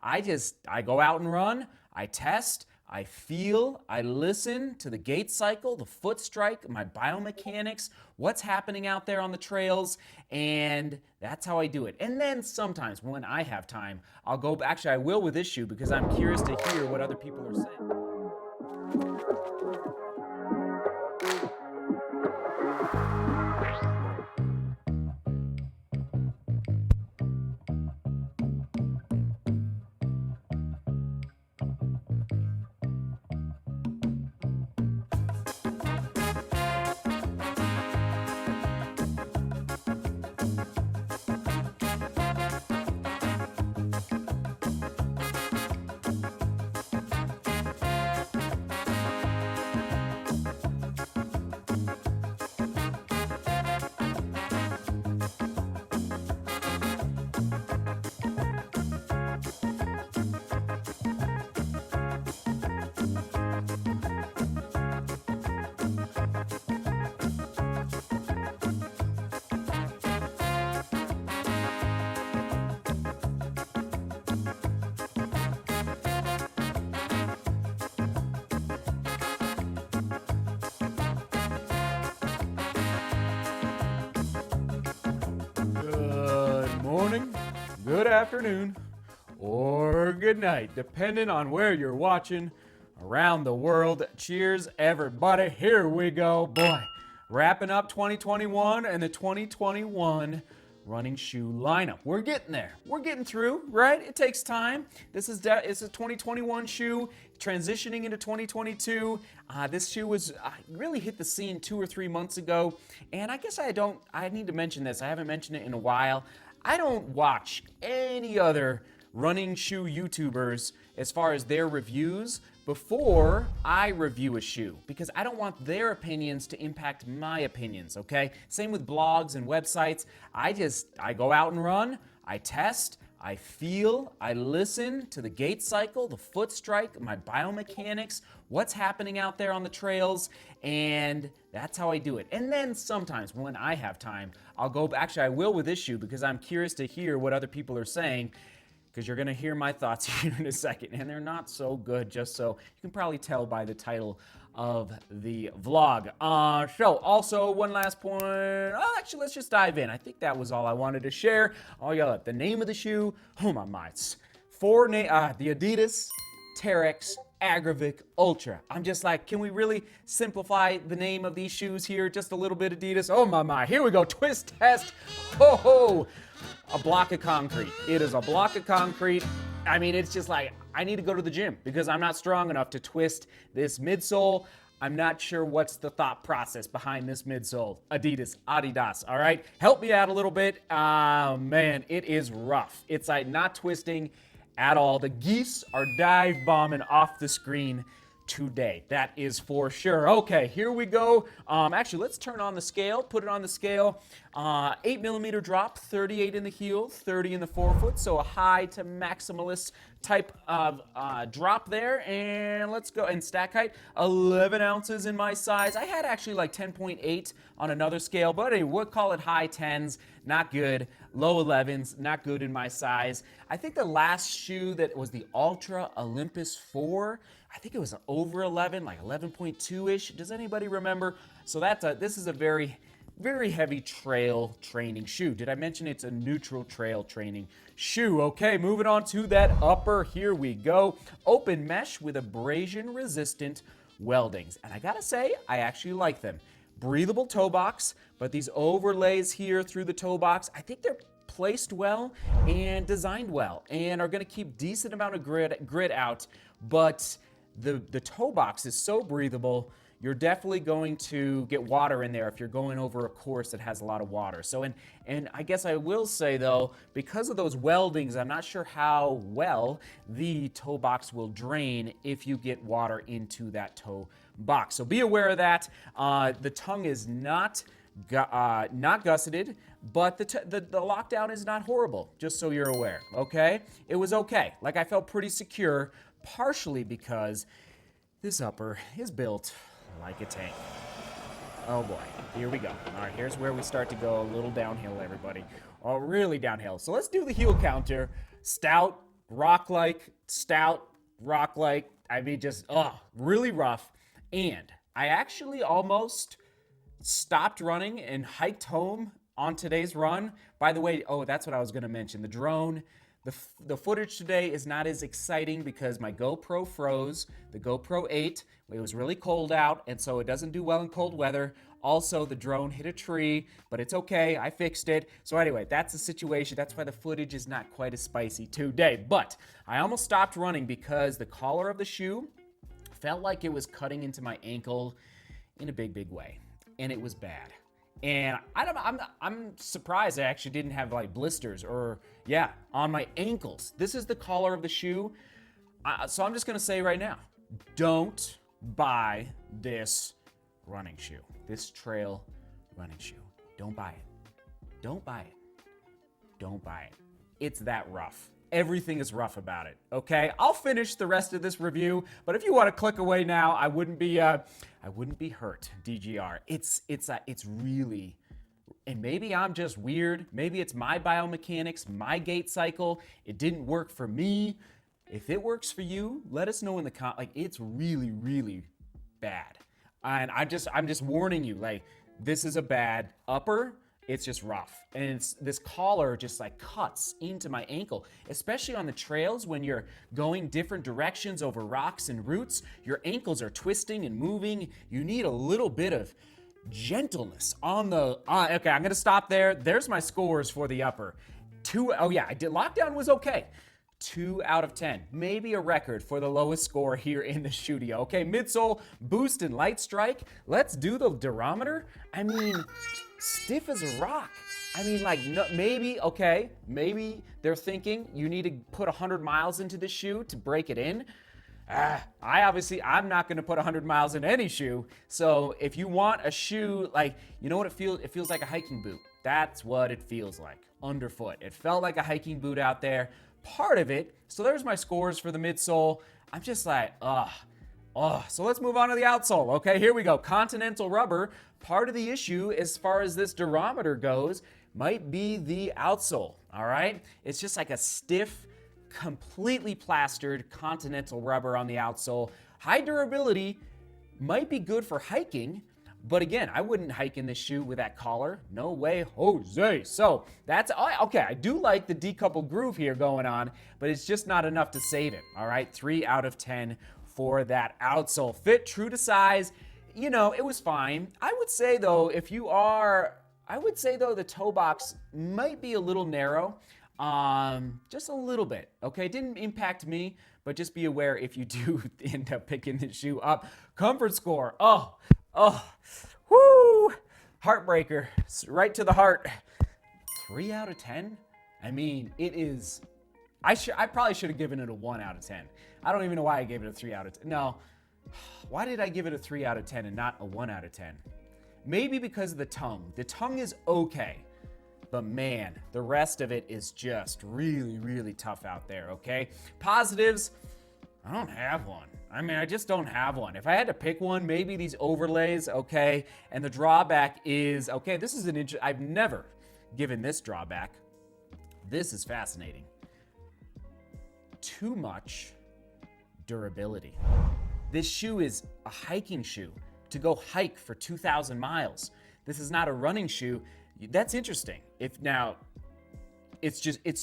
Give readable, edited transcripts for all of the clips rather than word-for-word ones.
I go out and run, I test, I feel, I listen to the gait cycle, the foot strike, my biomechanics, what's happening out there on the trails, and that's how I do it. And then sometimes when I have time, I'll go, actually I will with this shoe because I'm curious to hear what other people are saying. Good afternoon, or good night, depending on where you're watching around the world. Cheers, everybody. Here we go. Boy, wrapping up 2021 and the 2021 running shoe lineup. We're getting there. We're getting through, right? It takes time. It's a 2021 shoe transitioning into 2022. This shoe was really hit the scene 2 or 3 months ago, and I guess I need to mention this. I haven't mentioned it in a while. I don't watch any other running shoe YouTubers as far as their reviews before I review a shoe, because I don't want their opinions to impact my opinions, okay? Same with blogs and websites. I go out and run, I test, I feel, I listen to the gait cycle, the foot strike, my biomechanics, what's happening out there on the trails, and that's how I do it. And then sometimes when I have time, I'll go, actually I will with this shoe because I'm curious to hear what other people are saying, because you're gonna hear my thoughts here in a second, and they're not so good, just so you can probably tell by the title of the vlog. So also one last point. Oh, actually, let's just dive in. I think that was all I wanted to share. Oh yeah, the name of the shoe. Oh my mites. The Adidas Terrex Agravic Ultra. I'm just like, can we really simplify the name of these shoes here? Just a little bit Adidas. Oh my. Here we go. Twist test. Ho ho. A block of concrete. It is a block of concrete. I mean, it's just like, I need to go to the gym because I'm not strong enough to twist this midsole. I'm not sure what's the thought process behind this midsole. Adidas, all right? Help me out a little bit. Man, it is rough. It's like not twisting at all. The geese are dive bombing off the screen today. That is for sure. Okay, here we go. Actually, let's turn on the scale, put it on the scale. 8mm drop, 38 in the heel, 30 in the forefoot. So a high to maximalist type of drop there. And let's go. And stack height, 11 ounces in my size. I had actually like 10.8 on another scale, but anyway, we'll call it high 10s, not good. Low 11s, not good in my size. I think the last shoe that was the Ultra Olympus 4, I think it was over 11, like 11.2-ish. Does anybody remember? So this is a very, very heavy trail training shoe. Did I mention it's a neutral trail training shoe? Okay, moving on to that upper. Here we go. Open mesh with abrasion resistant weldings. And I gotta say, I actually like them. Breathable toe box, but these overlays here through the toe box, I think they're placed well and designed well and are gonna keep decent amount of grit out, but the toe box is so breathable, you're definitely going to get water in there if you're going over a course that has a lot of water. So, and I guess I will say though, because of those weldings, I'm not sure how well the toe box will drain if you get water into that toe box. So be aware of that. The tongue is not gusseted, but the lockdown is not horrible, just so you're aware, okay? It was okay. Like, I felt pretty secure, partially because this upper is built like a tank. Oh boy, here we go. All right, here's where we start to go a little downhill, everybody. Oh, really downhill. So let's do the heel counter. Stout, rock-like, stout, rock-like. I mean, just, really rough. And I actually almost stopped running and hiked home on today's run. By the way, that's what I was going to mention. The drone, the footage today is not as exciting because my GoPro froze, the GoPro 8. It was really cold out, and so it doesn't do well in cold weather. Also, the drone hit a tree, but it's okay. I fixed it. So anyway, that's the situation. That's why the footage is not quite as spicy today. But I almost stopped running because the collar of the shoe felt like it was cutting into my ankle in a big, big way. And it was bad. And I'm surprised I actually didn't have like blisters on my ankles. This is the collar of the shoe. So I'm just going to say right now, don't buy this running shoe, this trail running shoe. Don't buy it. Don't buy it. Don't buy it. It's that rough. Everything is rough about it, okay? I'll finish the rest of this review, but if you want to click away now, I wouldn't be hurt, DGR. It's really, and maybe I'm just weird. Maybe it's my biomechanics, my gait cycle. It didn't work for me. If it works for you, let us know in the comments. Like, it's really, really bad. And I'm just warning you, like, this is a bad upper. It's just rough. And this collar just like cuts into my ankle, especially on the trails when you're going different directions over rocks and roots. Your ankles are twisting and moving. You need a little bit of gentleness on the, okay, I'm gonna stop there. There's my scores for the upper. I did, lockdown was okay. 2 out of 10, maybe a record for the lowest score here in the studio. Okay, midsole, boost, and light strike. Let's do the durometer. I mean, stiff as a rock. I mean, like, no, maybe they're thinking you need to put 100 miles into the shoe to break it in. I'm not going to put 100 miles in any shoe. So if you want a shoe, like, you know what it feels? It feels like a hiking boot. That's what it feels like, underfoot. It felt like a hiking boot out there. Part of it. So there's my scores for the midsole. I'm just like, So let's move on to the outsole. Okay, here we go. Continental rubber. Part of the issue as far as this durometer goes might be the outsole. All right, it's just like a stiff, completely plastered Continental rubber on the outsole. High durability, might be good for hiking. But again, I wouldn't hike in this shoe with that collar. No way, Jose. So that's, okay, I do like the decoupled groove here going on, but it's just not enough to save it, all right? 3 out of 10 for that outsole. Fit true to size, you know, it was fine. I would say though, the toe box might be a little narrow, just a little bit, okay? Didn't impact me, but just be aware if you do end up picking the shoe up. Comfort score, whoo, heartbreaker, right to the heart. 3 out of 10? I mean, it is, I probably should have given it a 1 out of 10. I don't even know why I gave it a 3 out of 10. No, why did I give it a 3 out of 10 and not a 1 out of 10? Maybe because of the tongue. The tongue is okay, but man, the rest of it is just really, really tough out there, okay? Positives, I don't have one. I mean, I just don't have one. If I had to pick one, maybe these overlays, okay? And the drawback is, okay, this is I've never given this drawback. This is fascinating. Too much durability. This shoe is a hiking shoe to go hike for 2,000 miles. This is not a running shoe. That's interesting. It's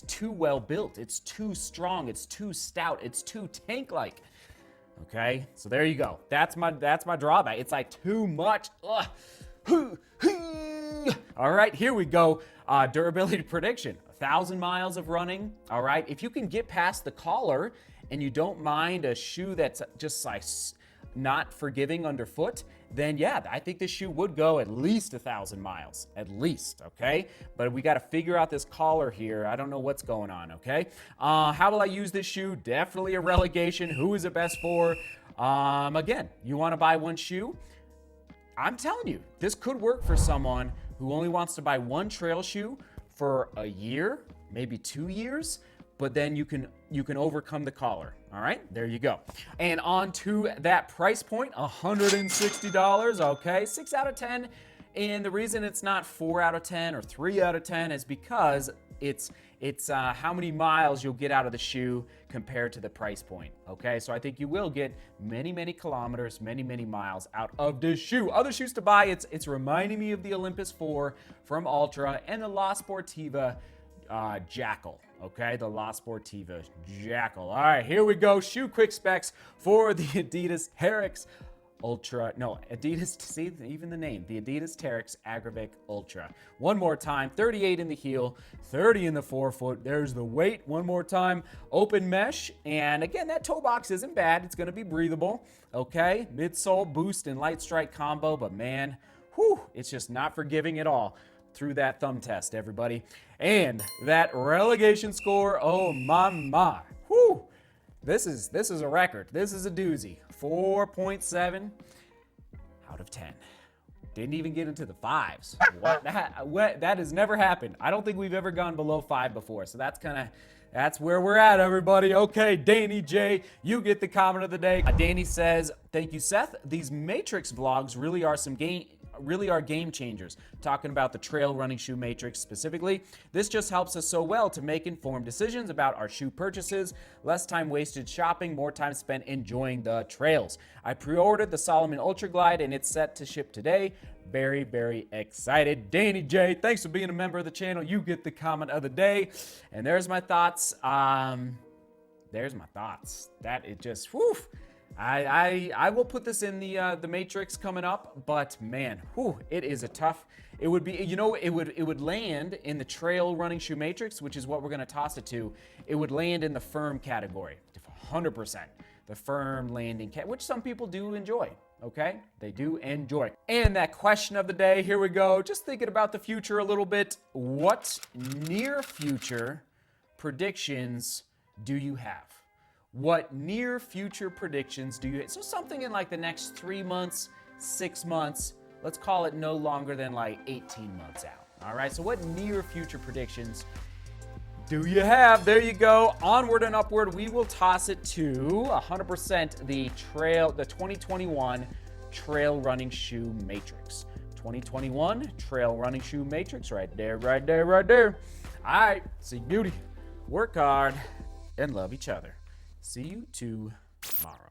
too well built. It's too strong. It's too stout. It's too tank-like. Okay, so there you go. That's my drawback. It's like too much. All right, here we go. Durability prediction. 1,000 miles of running. All right, if you can get past the collar and you don't mind a shoe that's just like not forgiving underfoot, then yeah, I think this shoe would go at least 1,000 miles, at least, okay? But we got to figure out this collar here. I don't know what's going on, okay? How will I use this shoe? Definitely a relegation. Who is it best for? Again, you want to buy one shoe? I'm telling you, this could work for someone who only wants to buy one trail shoe for a year, maybe 2 years, but then you can overcome the collar. All right, there you go. And on to that price point, $160, okay, 6 out of 10. And the reason it's not 4 out of 10 or 3 out of 10 is because It's how many miles you'll get out of the shoe compared to the price point. Okay, so I think you will get many, many kilometers, many, many miles out of this shoe. Other shoes to buy, it's reminding me of the Olympus 4 from Ultra and the La Sportiva JACKAL. Okay, the La Sportiva JACKAL. All right, here we go. Shoe quick specs for the Adidas Terrex Adidas, see, even the name, the Adidas Terrex Agravic Ultra. One more time, 38 in the heel, 30 in the forefoot. There's the weight, one more time, open mesh. And again, that toe box isn't bad. It's gonna be breathable, okay? Midsole boost and light strike combo, but man, whew, it's just not forgiving at all through that thumb test, everybody. And that relegation score, oh my, whew. This is a record. This is a doozy. 4.7 out of 10. Didn't even get into the fives. That has never happened. I don't think we've ever gone below 5 before. So that's where we're at, everybody. Okay, Danny J, you get the comment of the day. Danny says, thank you, Seth. These Matrix vlogs really are game changers. Talking about the trail running shoe matrix specifically. This just helps us so well to make informed decisions about our shoe purchases. Less time wasted shopping, more time spent enjoying the trails. I pre-ordered the Salomon Ultra Glide and it's set to ship today. Very, very excited. Danny J, thanks for being a member of the channel. You get the comment of the day. And there's my thoughts. That it just, whew. I will put this in the Matrix coming up, but man, whew, it is a tough. It would be, you know, it would land in the trail running shoe Matrix, which is what we're gonna toss it to. It would land in the firm category, 100%. The firm landing which some people do enjoy. Okay, they do enjoy. And that question of the day, here we go. Just thinking about the future a little bit. What near future predictions do you have? What near future predictions do you have? So something in like the next 3 months, 6 months, let's call it no longer than like 18 months out. All right, so what near future predictions do you have? There you go. Onward and upward, we will toss it to 100% the 2021 Trail Running Shoe Matrix. 2021 Trail Running Shoe Matrix, right there, right there, right there. All right, see beauty, work hard, and love each other. See you tomorrow.